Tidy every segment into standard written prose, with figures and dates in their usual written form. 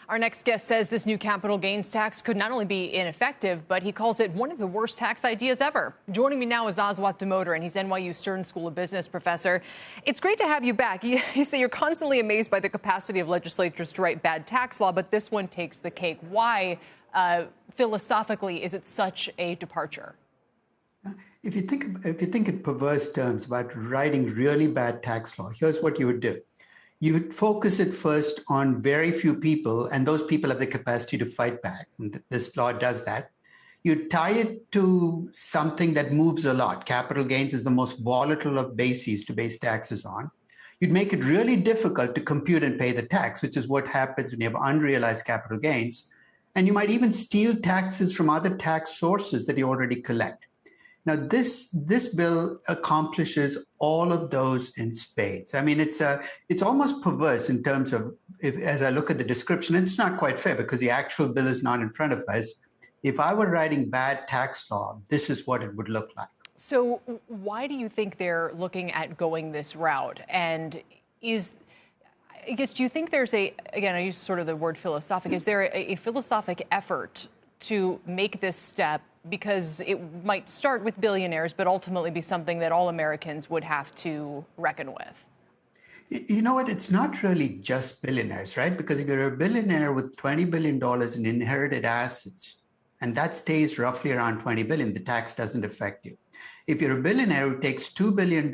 Our next guest says this new capital gains tax could not only be ineffective, but he calls it one of the worst tax ideas ever. Joining me now is Aswath Damodaran, and he's NYU Stern School of Business professor. It's great to have you back. You say you're constantly amazed by the capacity of legislatures to write bad tax law, but this one takes the cake. Why, philosophically, is it such a departure? If you think in perverse terms about writing really bad tax law, here's what you would do. You would focus it first on very few people, and those people have the capacity to fight back. And this law does that. You tie it to something that moves a lot. Capital gains is the most volatile of bases to base taxes on. You'd make it really difficult to compute and pay the tax, which is what happens when you have unrealized capital gains. And you might even steal taxes from other tax sources that you already collect. Now, this bill accomplishes all of those in spades. I mean, it's almost perverse in terms of, as I look at the description, it's not quite fair because the actual bill is not in front of us. If I were writing bad tax law, this is what it would look like. So why do you think they're looking at going this route? And do you think there's again, I use sort of the word philosophic, is there a philosophic effort to make this step? Because it might start with billionaires, but ultimately be something that all Americans would have to reckon with. You know what? It's not really just billionaires, right? Because if you're a billionaire with $20 billion in inherited assets, and that stays roughly around $20 billion, the tax doesn't affect you. If you're a billionaire who takes $2 billion,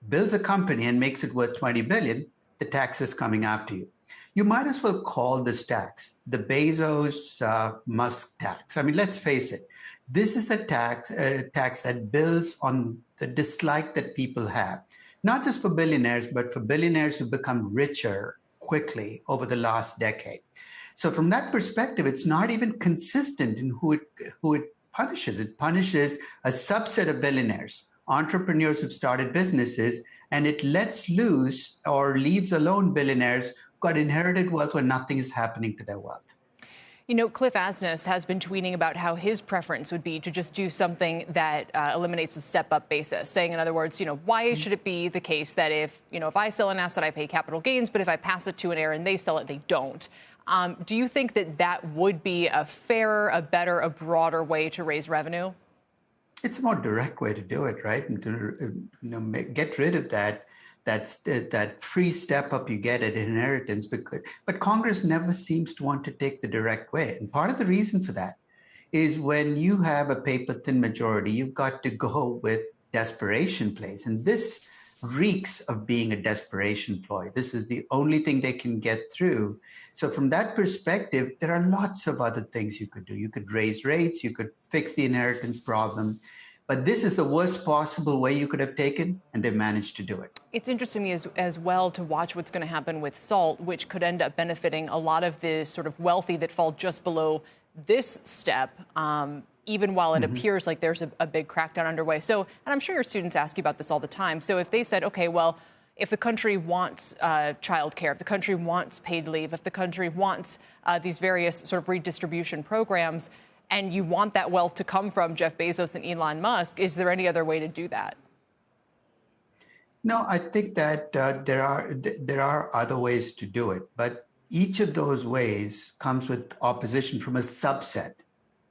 builds a company and makes it worth $20 billion, the tax is coming after you. You might as well call this tax the Bezos-Musk tax. I mean, let's face it. This is a tax that builds on the dislike that people have, not just for billionaires, but for billionaires who become richer quickly over the last decade. So from that perspective, it's not even consistent in who it punishes. It punishes a subset of billionaires, entrepreneurs who've started businesses, and it lets loose or leaves alone billionaires who got inherited wealth when nothing is happening to their wealth. You know, Cliff Asness has been tweeting about how his preference would be to just do something that eliminates the step-up basis, saying, in other words, why should it be the case that if I sell an asset, I pay capital gains, but if I pass it to an heir and they sell it, they don't? Do you think that would be a fairer, a better, a broader way to raise revenue? It's a more direct way to do it, right? And to get rid of that free step up you get at inheritance, but Congress never seems to want to take the direct way. And part of the reason for that is when you have a paper-thin majority, you've got to go with desperation plays. And this reeks of being a desperation ploy. This is the only thing they can get through. So from that perspective, there are lots of other things you could do. You could raise rates, you could fix the inheritance problem. But this is the worst possible way you could have taken, and they managed to do it. It's interesting to me as well to watch what's going to happen with SALT, which could end up benefiting a lot of the sort of wealthy that fall just below this step, even while it appears like there's a big crackdown underway. So, and I'm sure your students ask you about this all the time. So if they said, okay, well, if the country wants child care, if the country wants paid leave, if the country wants these various sort of redistribution programs, and you want that wealth to come from Jeff Bezos and Elon Musk, is there any other way to do that? No, I think that there are other ways to do it, but each of those ways comes with opposition from a subset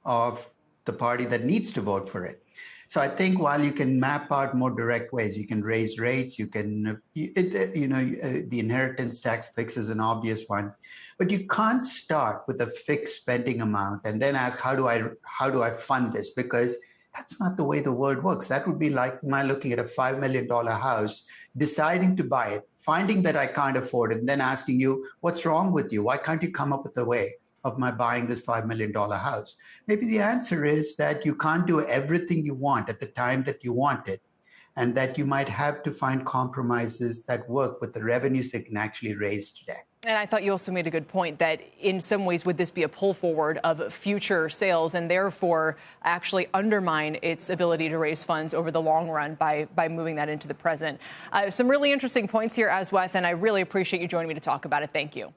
of the party that needs to vote for it. So I think while you can map out more direct ways, you can raise rates, you can, the inheritance tax fix is an obvious one, but you can't start with a fixed spending amount and then ask, how do I fund this? Because that's not the way the world works. That would be like my looking at a $5 million house, deciding to buy it, finding that I can't afford it, and then asking you, what's wrong with you? Why can't you come up with a way of my buying this $5 million house? Maybe the answer is that you can't do everything you want at the time that you want it, and that you might have to find compromises that work with the revenues they can actually raise today. And I thought you also made a good point that in some ways, would this be a pull forward of future sales and therefore actually undermine its ability to raise funds over the long run by moving that into the present? Some really interesting points here, Aswath, and I really appreciate you joining me to talk about it. Thank you.